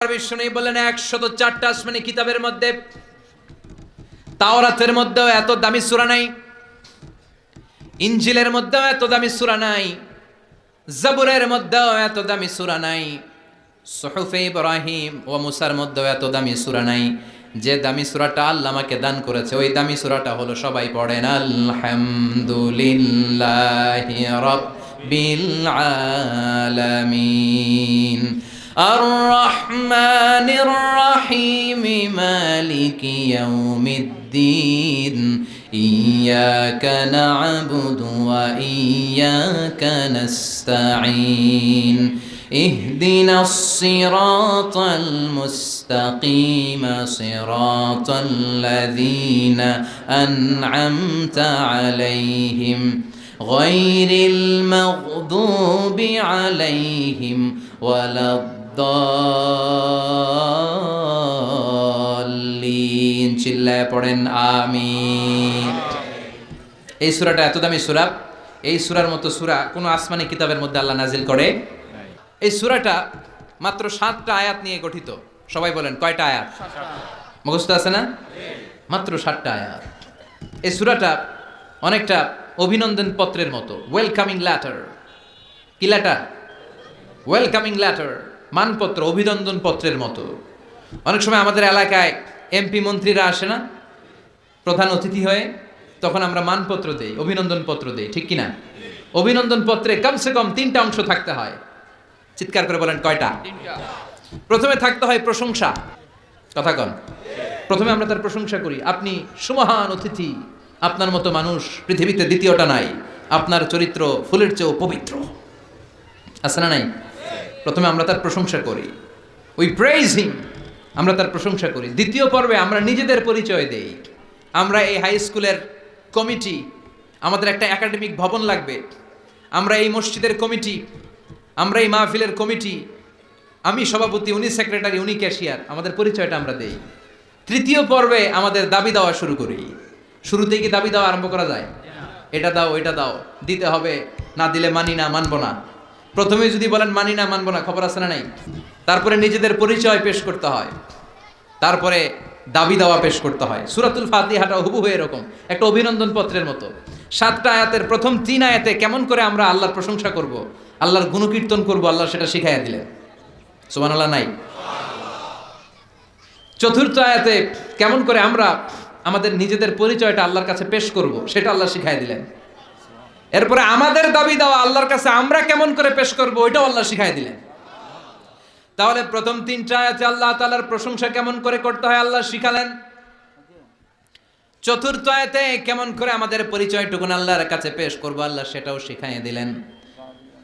বিষ্ণু বলেন 104টা আসমানি কিতাবের মধ্যে তাওরাতের মধ্যেও এত দামি সূরা নাই, ইনজিলের মধ্যেও এত দামি সূরা নাই, জাবুরের মধ্যেও এত দামি সূরা নাই, সুহুফে ইব্রাহিম ও মুসার মধ্যেও এত দামি সূরা নাই। যে দামি সূরাটা আল্লাহ আমাকে দান করেছে ওই দামি সূরাটা হলো, সবাই পড়েন, আলহামদুলিল্লাহি রাব্বিল আলামিন আর-রাহমানির রাহিম মালিকি ইয়াউমিদ্দিন ইয়্যাকা না'বুদু ওয়া ইয়্যাকা নাস্তাঈন ইহদিনাস সিরাতাল মুস্তাকিম সিরাতাল্লাযীনা আন'আমতা আলাইহিম গায়রিল মাগদুবি আলাইহিম ওয়ালাদ-দাল্লিন। চিল্লায়ে পড়েন আমিন। এই সূরাটা এত দামি সূরা, এই সূরার মতো সূরা কোন আসমানি কিতাবের মধ্যে আল্লাহ নাজিল করে। এই সূরাটা মাত্র 7টা আয়াত নিয়ে গঠিত। সবাই বলেন কয়টা আয়াত? মুখস্থ আছে না? মাত্র 7টা আয়াত। এই সূরাটা অনেকটা অভিনন্দন পত্রের মতো, ওয়েলকামিং লেটার। কি লেটার? ওয়েলকামিং লেটার, মানপত্র, অভিনন্দন পত্রের মতো। অনেক সময় আমাদের এলাকায় এমপি মন্ত্রীরা আসে না প্রধান অতিথি হয়ে, তখন আমরা মানপত্র দেই, অভিনন্দন পত্র দেই, ঠিক কিনা? অভিনন্দন পত্রে কমসে কম 3টা অংশ থাকতে হয়। চিৎকার করে বলেন কয়টা? প্রথমে থাকতে হয় প্রশংসা। কথা কন। প্রথমে আমরা তার প্রশংসা করি, আপনি সুমহান অতিথি, আপনার মতো মানুষ পৃথিবীতে দ্বিতীয়টা নাই, আপনার চরিত্র ফুলের চেয়েও পবিত্র। আছে না নাই? প্রথমে আমরা তার প্রশংসা করি, উই প্রেইজ হিম, আমরা তার প্রশংসা করি। দ্বিতীয় পর্বে আমরা নিজেদের পরিচয় দেই। আমরা এই হাই স্কুলের কমিটি, আমাদের একটা একাডেমিক ভবন লাগবে, আমরা এই মসজিদের কমিটি, আমরা এই মাহফিলের কমিটি, আমি সভাপতি, উনি সেক্রেটারি, উনি ক্যাশিয়ার, আমাদের পরিচয়টা আমরা দেই। তৃতীয় পর্বে আমাদের দাবি দেওয়া শুরু করি। শুরুতেই কি দাবি দেওয়া আরম্ভ করা যায়? এটা দাও, এটা দাও, দিতে হবে, না দিলে মানি না, মানবো না। প্রথমে যদি বলেন মানি না, মানবো না, খবর আছে না নাই? তারপরে নিজেদের পরিচয় পেশ করতে হয়, তারপরে দাবি দেওয়া পেশ করতে হয়। সূরাতুল ফাতিহাটা হুবহু এরকম একটা অভিনন্দন পত্রের মতো। 7টা আয়াতের প্রথম 3 আয়াতে কেমন করে আমরা আল্লাহর প্রশংসা করব, আল্লাহর গুণকীর্তন করব, আল্লাহ সেটা শিখাইয়া দিলেন। সুবহানাল্লাহ নাই? চতুর্থ আয়াতে কেমন করে আমরা আমাদের নিজেদের পরিচয়টা আল্লাহর কাছে পেশ করব, সেটা আল্লাহ শিখাইয়া দিলেন। এরপরে আমাদের দাবি দেওয়া আল্লাহর কাছে আমরা কেমন করে পেশ করব, ওইটাও আল্লাহ শিখাইয়া দিলেন। তাহলে প্রথম 3টা আয়াতে আল্লাহ তাআলার প্রশংসা কেমন করে করতে হয় আল্লাহ শিখালেন। চতুর্থ আয়াতে কেমন করে আমাদের পরিচয়টুকু আল্লাহর কাছে পেশ করব, আল্লাহ সেটাও শিখাইয়া দিলেন।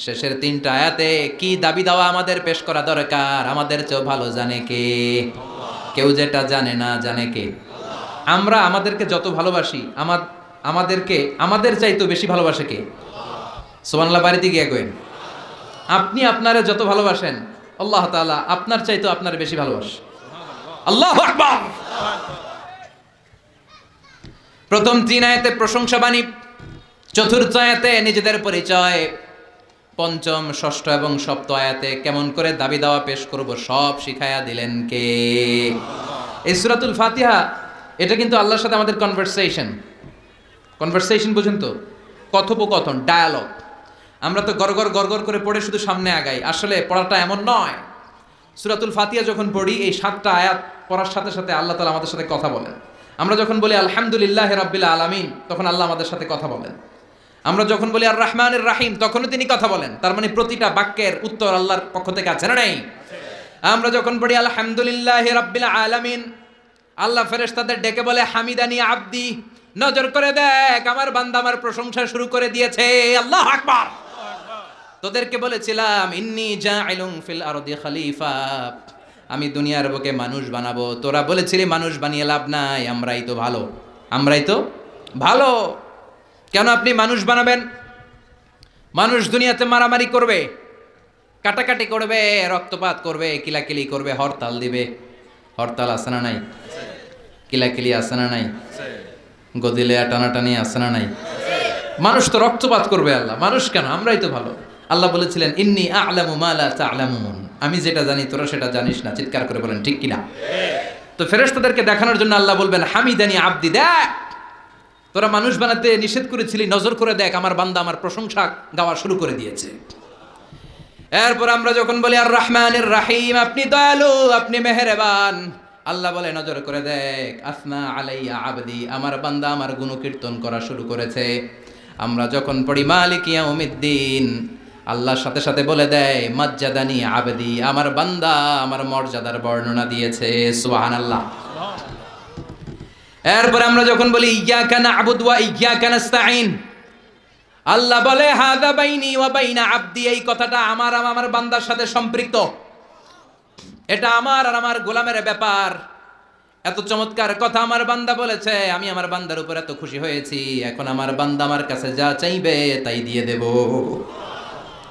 শেষের 3টা আয়াতে কি দাবি দেওয়া আমাদের পেশ করা দরকার, আমাদের চেয়ে ভালো জানে কে? কেউ যেটা জানে না, জানে কে? আমরা আমাদেরকে যত ভালোবাসি, আমাদেরকে আমাদের চাইতে বেশি ভালোবাসে কে? সুবহানাল্লাহ। বাড়িতে গিয়ে কইন, আপনি আপনারে যত ভালোবাসেন আল্লাহ তাআলা আপনার চাইতে আপনার বেশি ভালোবাসে। আল্লাহু আকবার। প্রথম 3 আয়াতে প্রশংসা বাণী, চতুর্থ আয়াতে নিজেদের পরিচয়, পঞ্চম, ষষ্ঠ এবং সপ্তম আয়াতে কেমন করে দাবি দাওয়া পেশ করব সব শিখায়া দিলেন কে? এই সূরাতুল ফাতিহা, এটা কিন্তু আল্লাহর সাথে আমাদের কনভারসেশন বুঝেন তো? কথোপকথন, ডায়ালগ। আমরা তো গড়গড় করে পড়ে শুধু সামনে আগাই, আসলে পড়াটা এমন নয়। সূরাতুল ফাতিহা যখন পড়ি, এই 7টা আয়াত পড়ার সাথে সাথে আল্লাহ তাআলা আমাদের সাথে কথা বলেন। আমরা যখন বলি আলহামদুলিল্লাহি রাব্বিল আলামিন, তখন আল্লাহ আমাদের সাথে কথা বলেন। আমরা যখন বলি আর রহমানির রাহিম, তখনও তিনি কথা বলেন। তার মানে প্রতিটা বাক্যের উত্তর আল্লাহর পক্ষ থেকে আছে না নাই? আমরা যখন পড়ি আলহামদুলিল্লাহি রাব্বিল আলামিন, আল্লাহ ফেরেশতাদের ডেকে বলে হামিদানি আব্দি, নজর করে দেখ আমার বান্দা আমার প্রশংসা শুরু করে দিয়েছে। আল্লাহু আকবার। তোদেরকে বলেছিলাম ইন্নী জাইলুন ফিল আরদি খলিফা, আমি দুনিয়ার বুকে মানুষ বানাবো। তোরা বলেছিলি মানুষ বানিয়ে লাভ নাই, আমরাই তো ভালো। কেন আপনি মানুষ বানাবেন? মানুষ দুনিয়াতে মারামারি করবে, কাটাকাটি করবে, রক্তপাত করবে, কিলাকিলি করবে, হরতাল দিবে। হরতাল আছে না নাই? কিলাকিলি আছে না নাই? গদিলে টানাটানি আছে না নাই? মানুষ তো রক্তপাত করবে। আল্লাহ মানুষ কেন? আমরাই তো ভালো। আল্লাহ বলেছিলেন ইন্নী আ'লামু মা লা তা'লামুন, আমি যেটা জানি তোরা সেটা জানিস না। চিৎকার করে বলেন ঠিক কিনা? তো ফেরেশতাদেরকে দেখানোর জন্য আল্লাহ বলবেন হামিদানি আব্দি, দেখ তোরা মানুষ বানাতে নিষেধ করেছিলি, নজর করে দেখ আমার বান্দা আমার প্রশংসা গাওয়া শুরু করে দিয়েছে। এরপর আমরা যখন বলি আর রহমানির রাহিম, আপনি দয়ালু, আপনি মেহেরবান, আল্লাহ বলে নজর করে দেখ আসনা আলাইয়া আবদি, আমার বান্দা আমার গুণকীর্তন করা শুরু করেছে। আমরা যখন পড়ি মালিক ইয়াউমিদ্দিন, আল্লাহর সাথে সাথে বলে দেয় মাজ্জাদানি আবদি, আমার বান্দা আমার মর্যাদার বর্ণনা দিয়েছে। সুবহানাল্লাহ। এরপর আমরা যখন বলি ইয়্যাকা না'বুদু ওয়া ইয়্যাকা নাস্তাঈন, আল্লাহ বলে হাযা বাইনি ওয়া বাইনা আবদি, এই কথাটা আমার আমার বান্দার সাথে সম্পৃক্ত, এটা আমার আর আমার গোলামের ব্যাপার। এত চমৎকার কথা আমার বান্দা বলেছে, আমি আমার বান্দার উপর এত খুশি হয়েছি, এখন আমার বান্দা আমার কাছে যা চাইবে তাই দিয়ে দেব।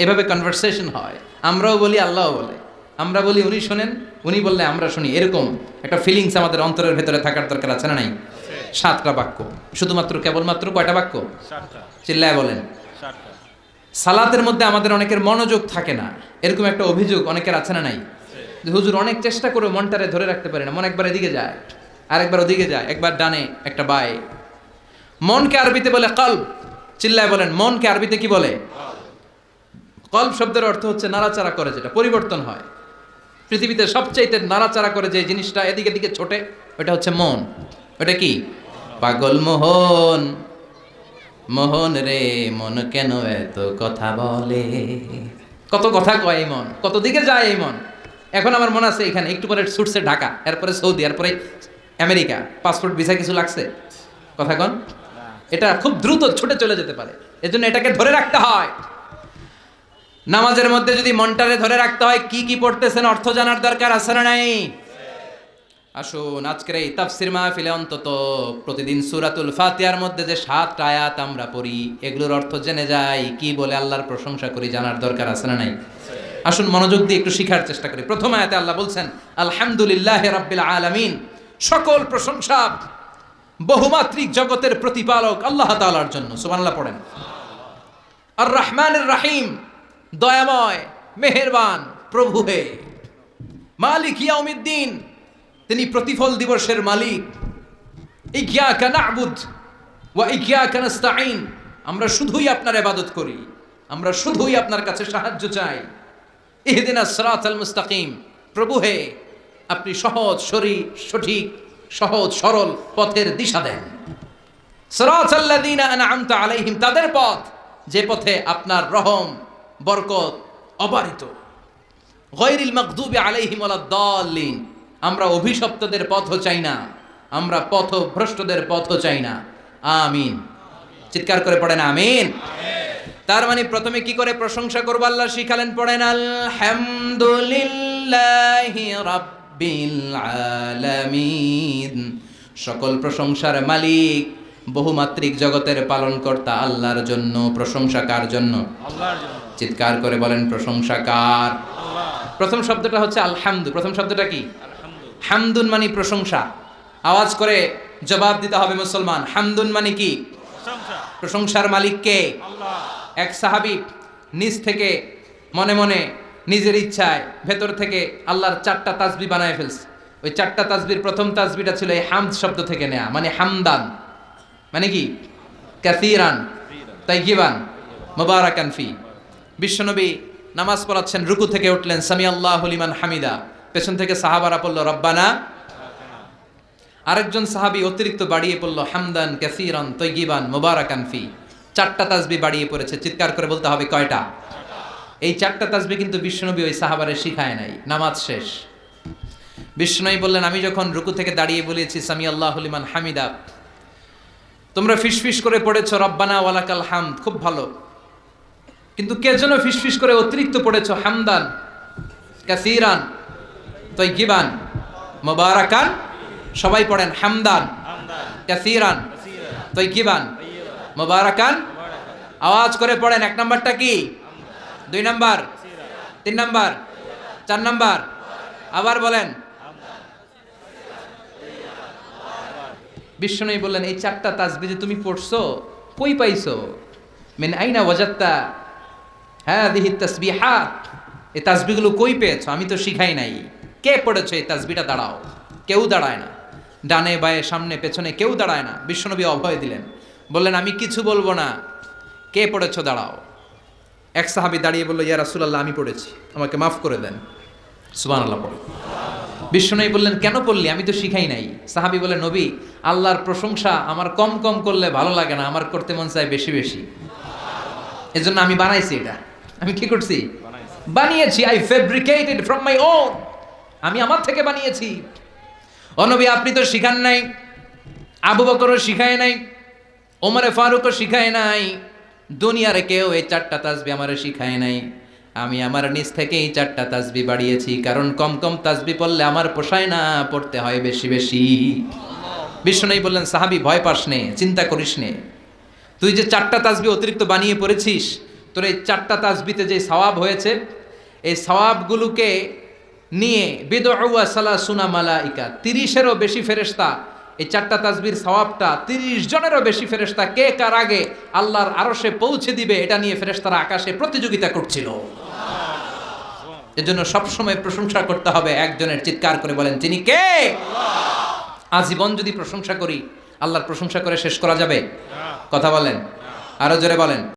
এভাবে কনভারসেশন হয়, আমরাও বলি আল্লাহও বলে, আমরা বলি উনি শোনেন, উনি বললে আমরা শুনি। এরকম একটা ফিলিংস আমাদের অন্তরের ভেতরে থাকার দরকার আছে না নাই? 7টা বাক্য, শুধুমাত্র কেবলমাত্র কয়টা বাক্য? 7টা। চিল্লায় বলেন। সালাতের মধ্যে আমাদের অনেকের মনোযোগ থাকে না, এরকম একটা অভিযোগ অনেকের আছে না নাই? হুজুর অনেক চেষ্টা করে মনটারে ধরে রাখতে পারে না, মন একবার এদিকে যায় আরেকবার ওদিকে যায়, একবার ডানে একটা বায়ে। মনকে আরবিতে বলে কলব। চিল্লায় বলেন মনকে আরবিতে কি বলে? কলব শব্দের অর্থ হচ্ছে নাড়াচাড়া করে, যেটা পরিবর্তন হয়। পৃথিবীতে সবচাইতে নাড়াচাড়া করে যে জিনিসটা এদিকে দিকে ছোটে, ওটা হচ্ছে মন। ওটা কি? পাগল মোহন, মোহন রে মন কেন এত কথা বলে, কত কথা কয় এই মন, কত দিকে যায় এই মন। এখন আমার মনে আছে এখানে একটু পরে ছুটছে ঢাকা, এরপরে সৌদি, এরপরে আমেরিকা, পাসপোর্ট ভিসা কিছু লাগছে, কথা কন। এটা খুব দ্রুত ছুটে চলে যেতে পারে, এজন্য এটাকে ধরে রাখতে হয়। নামাজের মধ্যে যদি মনটারে ধরে রাখতে হয়, কি কি পড়তেছেন অর্থ জানার দরকার আছে না নাই? আসুন আজকের এই তাফসির মাহফিলে অন্তত প্রতিদিন সূরাতুল ফাতিহার মধ্যে যে 7টা আয়াত আমরা পড়ি, এগুলোর অর্থ জেনে যাই, কি বলে আল্লাহর প্রশংসা করি, জানার দরকার আছে না নাই? আসুন মনোযোগ দিয়ে একটু শিখার চেষ্টা করি। প্রথম আয়াতে আল্লাহ বলছেন আলহামদুলিল্লাহি রাব্বিল আলামিন, সকল প্রশংসা বহুমাত্রিক জগতের প্রতিপালক আল্লাহ তাআলার জন্য। সুবহানাল্লাহ পড়েন। আর রহমানির রাহিম, দয়াময় মেহেরবান প্রভু হে। মালিক ইয়াউমিদ্দিন, তিনি প্রতিফল দিবসের মালিক। ইয়্যাকা না'বুদ ওয়া ইয়্যাকা নাস্তাঈন, আমরা শুধুই আপনার ইবাদত করি, আমরা শুধুই আপনার কাছে সাহায্য চাই। ইহদিনাস সিরাতাল মুস্তাকিম, প্রভু হে আপনি সহজ সঠিক সহজ সরল পথের দিশা দেন। সিরাতাল্লাযীনা আন'আমতা আলাইহিম, তাদের পথ যে পথে আপনার রহম বরকত অবারিত। গায়রিল মাগদুবি আলাইহিম ওয়ালাদ-দাল্লিন, আমরা অভিশপ্তদের পথও চাই না, আমরা পথভ্রষ্টদের পথও চাই না। আমিন। চিৎকার করে পড়েন আমিন। তার মানে প্রথমে কি করে প্রশংসা করব আল্লাহ শিখালেন, পড়েন আলহামদুলিল্লাহি রাব্বিল আলামিন, সকল প্রশংসার মালিক বহুমাত্রিক জগতের পালনকর্তা আল্লাহর জন্য। প্রশংসা কার জন্য? আল্লাহর জন্য। চিৎকার করে বলেন প্রশংসা কার? আল্লাহ। প্রথম শব্দটা হচ্ছে আলহামদু। প্রথম শব্দটা কি? হামদুন মানে প্রশংসা। আওয়াজ করে জবাব দিতে হবে মুসলমান, হামদুন মানে কি? প্রশংসার মালিক কে? আল্লাহ। এক সাহাবী নিজ থেকে মনে মনে নিজের ইচ্ছায় ভেতর থেকে আল্লাহর 4টা তাসবিহ বানায় ফেলছে। ওই 4টা তাসবির প্রথম তাসবিহটা ছিল এই হামদ শব্দ থেকে নেয়া, মানে হামদান মানে কি? কাসীরান তাইয়িবান মুবারাকান ফি। বিশ্বনবী নামাজ পড়াচ্ছেন, রুকু থেকে উঠলেন, সামি আল্লাহু লিমান হামিদা, পেছন থেকে সাহাবারা পড়ল রব্বানা। আরেকজন সাহাবী অতিরিক্ত বাড়িয়ে পড়ল হামদান কাসীরান তাইয়িবান মুবারাকান ফি। 4টা তাসবিহ বাড়িয়ে পড়েছে। চিৎকার করে বলতে হবে কয়টা? এই 4টা তাসবিহ কিন্তু বিশ্বনবী ওই সাহাবারে শিখায় নাই। নামাজ শেষ, বিশ্বনবী বললেন, আমি যখন রুকু থেকে দাঁড়িয়ে বলেছি সামি আল্লাহু লিমান হামিদা, তোমরা ফিসফিস করে পড়েছো রব্বানা ওয়ালাকাল হামদ, খুব ভালো, কিন্তু কে যেন ফিসফিস করে অতিরিক্ত পড়েছো হামদান কাসীরান তাইয়িবান মুবারাকান। সবাই পড়েন হামদান কাসীরান তাইয়িবান মুবারাকান। আওয়াজ করে পড়েন। 1 নাম্বারটা কি? 2 নাম্বার, 3 নাম্বার, 4 নাম্বার, আবার বলেন। বিশ্বনবী বললেন, এই 4টা তাসবিহ যে তুমি পড়ছো কই পাইছো? মিন আইনা ওয়াজাদতা হাযিহি তাসবিহাত, এই তাসবিহগুলো কই পেয়েছো? আমি তো শিখাই নাই। কে পড়েছো এই তাসবিটা? দাঁড়াও। কেউ দাঁড়ায় না, ডানে বায়ে সামনে পেছনে কেউ দাঁড়ায় না। বিশ্বনবী অভয় দিলেন, বললেন আমি কিছু বলবো না, কে পড়েছো দাঁড়াও। এক সাহাবী দাঁড়িয়ে বলল, ইয়া রাসূলুল্লাহ আমি পড়েছি, আমাকে মাফ করে দেন। সুবহানাল্লাহ পড়ে। বিশ্বনবী বললেন কেন পড়লি? আমি তো শিখাই নাই। সাহাবী বলে, নবী আল্লাহর প্রশংসা আমার কম কম করলে ভালো লাগে না, আমার করতে মন চায় বেশি বেশি, এজন্য আমি বানাইছি এটা। আমি কি করছি? বানিয়েছি। I fabricated from my own, আমি আমার থেকে বানিয়েছি। ও নবী আপনি তো শিখান নাই, আবু বকরও শিখায় নাই, ওমরে ফারুকও শিখায় নাই, দুনিয়ার কেউ এই 4টা তাসবিহ আমারে শিখায় নাই। আমি আমার নিজ থেকে এই 4টা তাসবিহ বাড়িয়েছি, কারণ কম কম তাসবিহ পড়লে আমার পোষায় না, পড়তে হয় বেশি বেশি। বিশ্বনবী বললেন, সাহাবী ভয় পাস নে, চিন্তা করিস নে, তুই যে 4টা তাসবিহ অতিরিক্ত বানিয়ে পড়েছিস, তোর এই 4টা তাসবিতে যে সওয়াব হয়েছে, এই সওয়াবগুলোকে নিয়ে বিদউ ওয়া সালাসুনা মালাইকা, 30-এরও বেশি ফেরেশতা এই 4টা তাসবির সওয়াবটা 30 জনেরও বেশি ফেরেশতা কে কার আগে আল্লাহর আরশে পৌঁছে দিবে, এটা নিয়ে ফেরেশতারা আকাশে প্রতিযোগিতা করছিল। এজন্য সবসময় প্রশংসা করতে হবে একজনের। চিৎকার করে বলেন তিনি কে? আজীবন যদি প্রশংসা করি, আল্লাহর প্রশংসা করে শেষ করা যাবে? কথা বলেন, আরো জোরে বলেন।